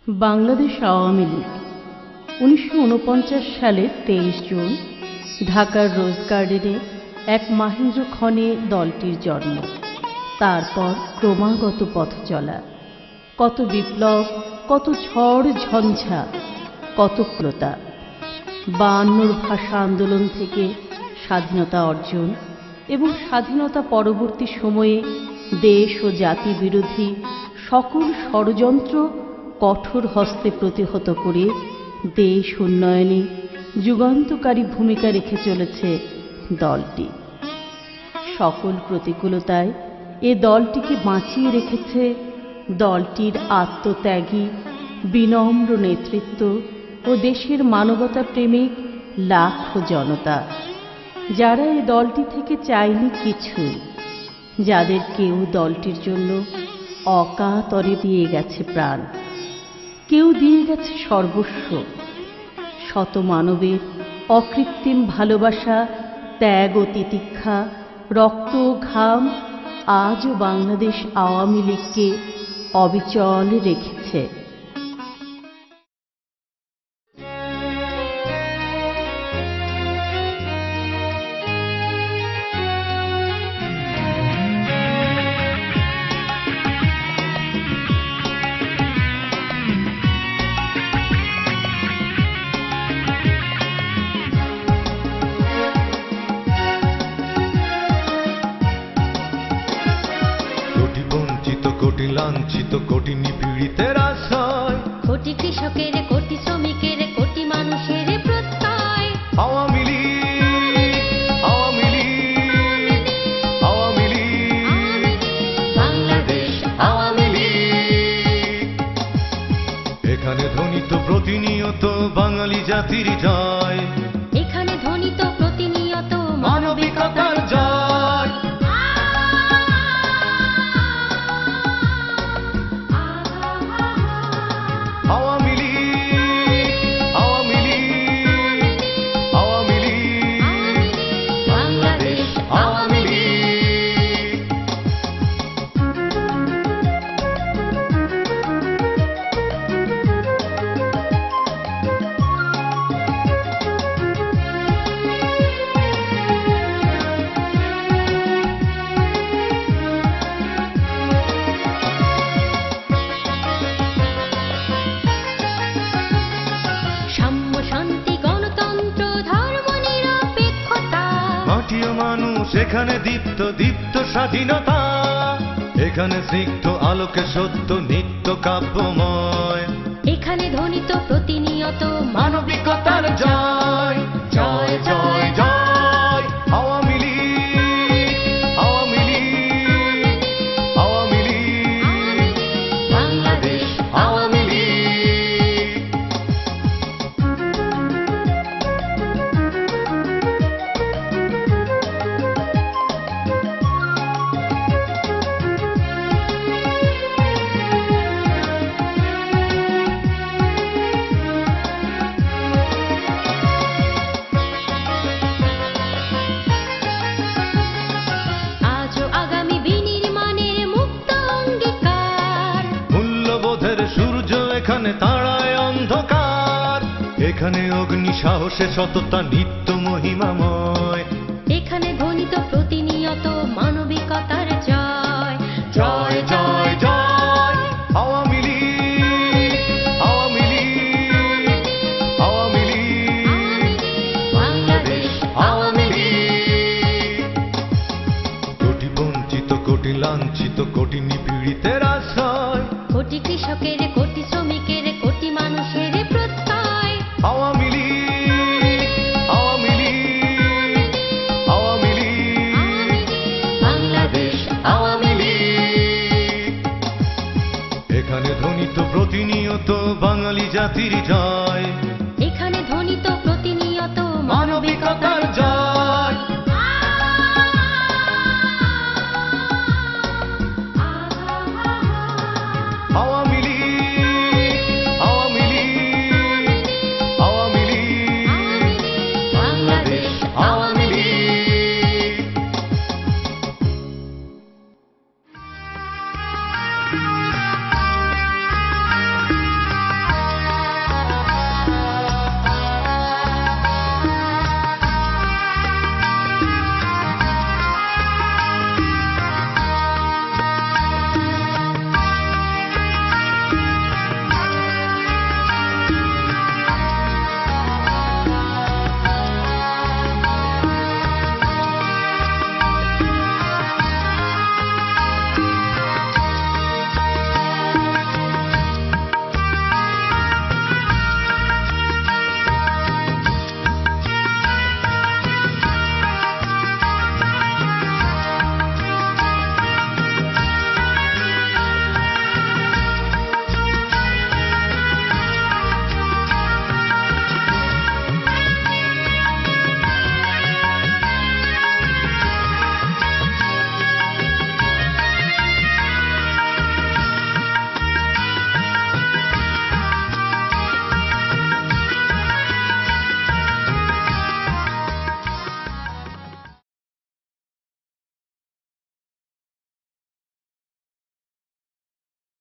বাংলাদেশ আওয়ামী লীগ ১৯৪৯ সালের ২৩ জুন ঢাকার রোজ গার্ডেনে এক মাহেন্দ্রক্ষণে দলটির জন্ম। তারপর ক্রমাগত পথ চলা, কত বিপ্লব, কত ঝড় ঝঞ্ঝা, কত ক্রতা। ৫২ ভাষা আন্দোলন থেকে স্বাধীনতা অর্জন এবং স্বাধীনতা পরবর্তী সময়ে দেশ ও জাতি বিরোধী সকল ষড়যন্ত্র কঠোর হস্তে প্রতিহত করে দেশ উন্নয়নে যুগান্তকারী ভূমিকা রেখে চলেছে দলটি। সকল প্রতিকূলতায় এ দলটিকে বাঁচিয়ে রেখেছে দলটির আত্মত্যাগী বিনম্র নেতৃত্ব ও দেশের মানবতা প্রেমিক লাখো জনতা, যারা এ দলটি থেকে চায়নি কিছুই, যাদের কেউ দলটির জন্য অকাতরে দিয়ে গেছে প্রাণ, কেউ দিয়ে গেছে সর্বস্ব। শত মানবের অকৃত্রিম ভালোবাসা, ত্যাগ ও তিতিক্ষা, রক্ত ও ঘাম আজও বাংলাদেশ আওয়ামী লীগকে অবিচল রেখেছে। কোটি লাঞ্ছিত, কোটি নিপীড়িতের আশ্রয়, কোটি কৃষকের, কোটি শ্রমিকের, কোটি মানুষের প্রত্যয়। আওয়ামী লীগ, আওয়ামী লীগ, আওয়ামী লীগ, বাংলাদেশ আওয়ামী লীগ। এখানে ধ্বনিত প্রতিনিয়ত বাঙালি জাতির জয়, এখানে ধ্বনিত প্রতিনিয়ত মানবিকতার জয়। আওয়ামী লীগ, আওয়ামী লীগ, আওয়ামী লীগ, বাংলাদেশ আওয়ামী লীগ। সাম্য, শান্তি, গণতন্ত্র, ধর্ম নিরপেক্ষতা, মাটি ও মানুষ এখানে দীপ্ত দীপ্ত স্বাধীনতা। এখানে স্নিগ্ধ আলোকে সত্য নিত্য কাব্যময়, এখানে ধ্বনিত প্রতিনিয়ত মানবিকতার জয়। জয় জয় জয় আওয়ামী লীগ, আওয়ামী লীগ, আওয়ামী লীগ, বাংলাদেশ আওয়ামী লীগ। আজও আগামী বিনির্মাণের মুক্ত অঙ্গীকার, মূল্যবোধের সূর্য এখানে তাড়ায় অন্ধকার। এখানে অগ্নি সাহসে সততা নিত্য মহিমাময়, এখানে ধ্বনিত প্রতিনিয়ত মানবিকতার জয়। জয় জয় জয় আওয়ামী লীগ, আওয়ামী লীগ, আওয়ামী লীগ, বাংলাদেশ আওয়ামী লীগ। কোটি বঞ্চিত, কোটি লাঞ্ছিত, কোটি নিপীড়িতের আশ্রয়, কোটি কৃষকের, কোটি শ্রমিকের, কোটি মানুষের প্রত্যয়। আওয়ামী লীগ, আওয়ামী লীগ, আওয়ামী লীগ, বাংলাদেশ আওয়ামী লীগ। এখানে ধ্বনিত প্রতিনিয়ত বাঙালি জাতির জয়।